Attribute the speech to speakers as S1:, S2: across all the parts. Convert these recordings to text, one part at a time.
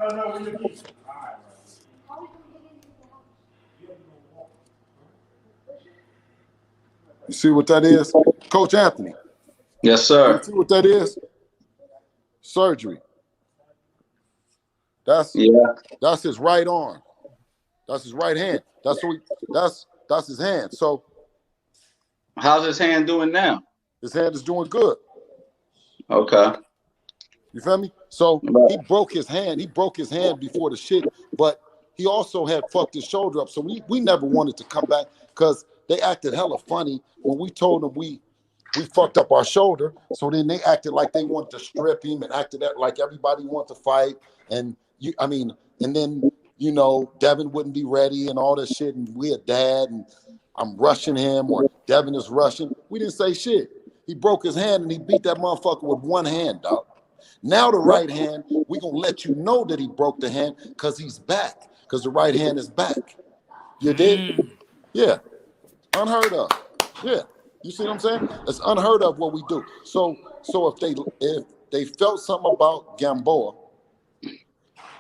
S1: You see what that is? Coach Anthony.
S2: Yes, sir.
S1: You see what that is? Surgery. That's his right arm. That's his right hand. That's his hand. So
S2: how's his hand doing now?
S1: His hand is doing good.
S2: Okay.
S1: You feel me? So he broke his hand. He broke his hand before the shit, but he also had fucked his shoulder up. So we never wanted to come back because they acted hella funny when we told them we fucked up our shoulder. So then they acted like they wanted to strip him and acted like everybody wanted to fight. And then Devin wouldn't be ready and all that shit. And we had dad and I'm rushing him or Devin is rushing. We didn't say shit. He broke his hand and he beat that motherfucker with one hand, dog. Now the right hand, we gonna let you know that he broke the hand because he's back. Because the right hand is back. You did? Yeah. Unheard of. Yeah. You see what I'm saying? It's unheard of what we do. So if they felt something about Gamboa,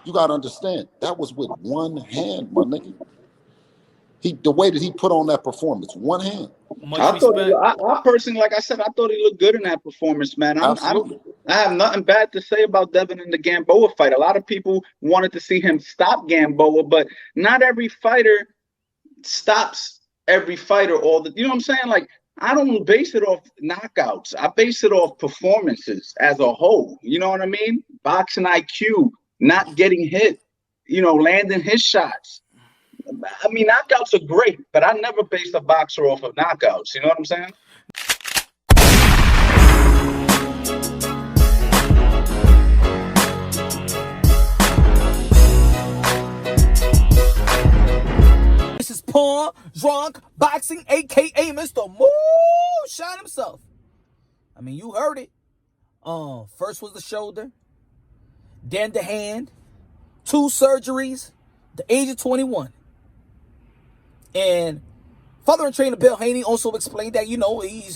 S1: you gotta understand that was with one hand, my nigga. The way that he put on that performance, one hand.
S2: I personally, like I said, I thought he looked good in that performance, man.
S1: Absolutely.
S2: I have nothing bad to say about Devin in the Gamboa fight. A lot of people wanted to see him stop Gamboa, but not every fighter stops every fighter you know what I'm saying? Like, I don't base it off knockouts. I base it off performances as a whole. You know what I mean? Boxing IQ, not getting hit, landing his shots. I mean, knockouts are great, but I never base a boxer off of knockouts. You know what I'm saying?
S3: This is Paul Drunk Boxing, a.k.a. Mr. Moonshine himself. I mean, you heard it. First was the shoulder, then the hand, 2 surgeries, the age of 21. And father and trainer Bill Haney also explained that he's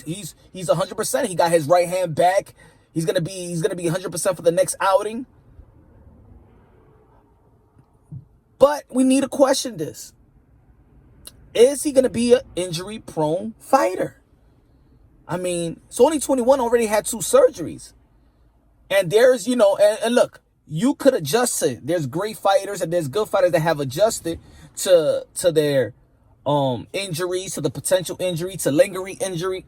S3: 100%. He got his right hand back. He's gonna be 100% for the next outing. But we need to question this: is he gonna be an injury-prone fighter? I mean, it's only 21. Already had 2 surgeries, and there's and look, you could adjust it. There's great fighters and there's good fighters that have adjusted to their injuries, to the potential injury, to lingering injuries.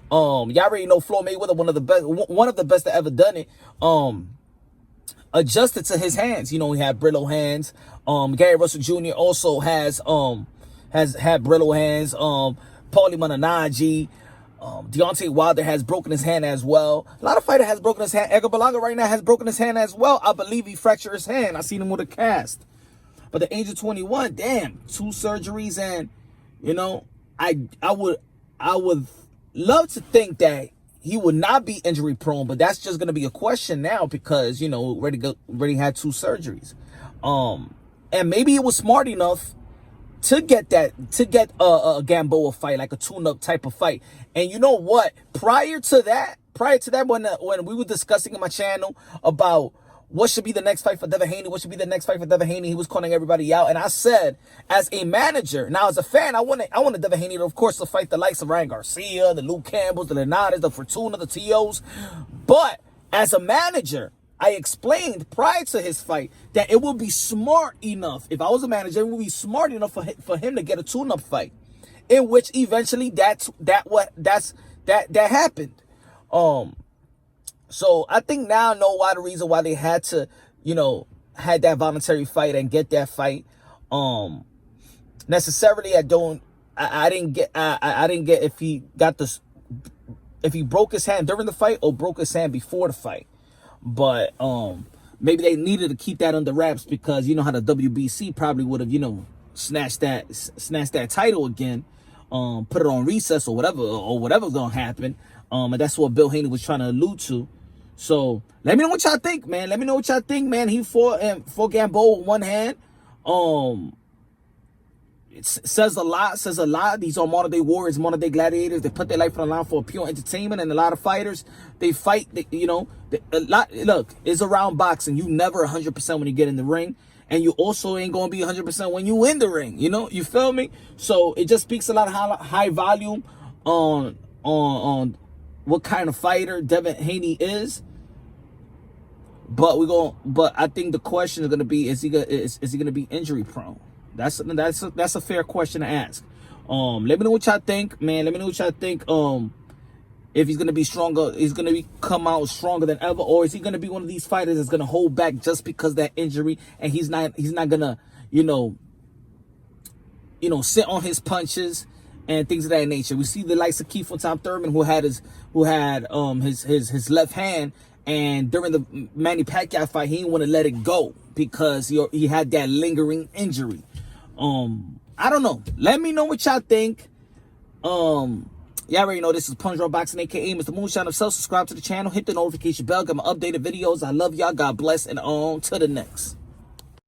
S3: Y'all already know Floyd Mayweather, one of the best that ever done it. Adjusted to his hands. He had brittle hands. Gary Russell Jr. also has had brittle hands. Paulie Malignaggi, Deontay Wilder has broken his hand as well. A lot of fighters has broken his hand. Edgar Berlanga right now has broken his hand as well. I believe he fractured his hand. I seen him with a cast. But the age of 21, damn, 2 surgeries, and I would love to think that he would not be injury prone, but that's just gonna be a question now because already had 2 surgeries, and maybe he was smart enough to get a Gamboa fight, like a tune-up type of fight. And you know what? Prior to that, when we were discussing in my channel about what should be the next fight for Devin Haney, he was calling everybody out. And I said, as a manager, now as a fan, I wanted Devin Haney, of course, to fight the likes of Ryan Garcia, the Luke Campbells, the Lenadas, the Fortuna, the T.O.s. But as a manager, I explained prior to his fight that it would be smart enough, if I was a manager, it would be smart enough for him to get a tune-up fight, in which eventually that happened. So I think now I know why the reason why they had to, had that voluntary fight and get that fight. Necessarily, I didn't get if he broke his hand during the fight or broke his hand before the fight. But maybe they needed to keep that under wraps because you know how the WBC probably would have, snatched that title again, put it on recess or whatever's gonna happen. And that's what Bill Haney was trying to allude to. So let me know what y'all think, man. He fought Gamboa with one hand. it says a lot. These are modern day warriors, modern day gladiators. They put their life on the line for pure entertainment. And a lot of fighters, they fight, look, it's around boxing. You never 100% when you get in the ring. And you also ain't going to be 100% when you in the ring. You feel me? So it just speaks a lot of high volume on what kind of fighter Devin Haney is. But I think the question is going to be, is he going to be injury prone? That's a fair question to ask. Let me know what y'all think, man. Let me know what y'all think. If he's gonna be stronger, he's gonna come out stronger than ever, or is he gonna be one of these fighters that's gonna hold back just because of that injury, and he's not gonna, sit on his punches and things of that nature. We see the likes of Keith Tom Thurman, who had his left hand, and during the Manny Pacquiao fight, he didn't want to let it go because he had that lingering injury. I don't know. Let me know what y'all think. Y'all already know this is Punch Boxing, aka Mr. Moonshine himself. Subscribe to the channel, hit the notification bell, get my updated videos. I love y'all. God bless, and on to the next.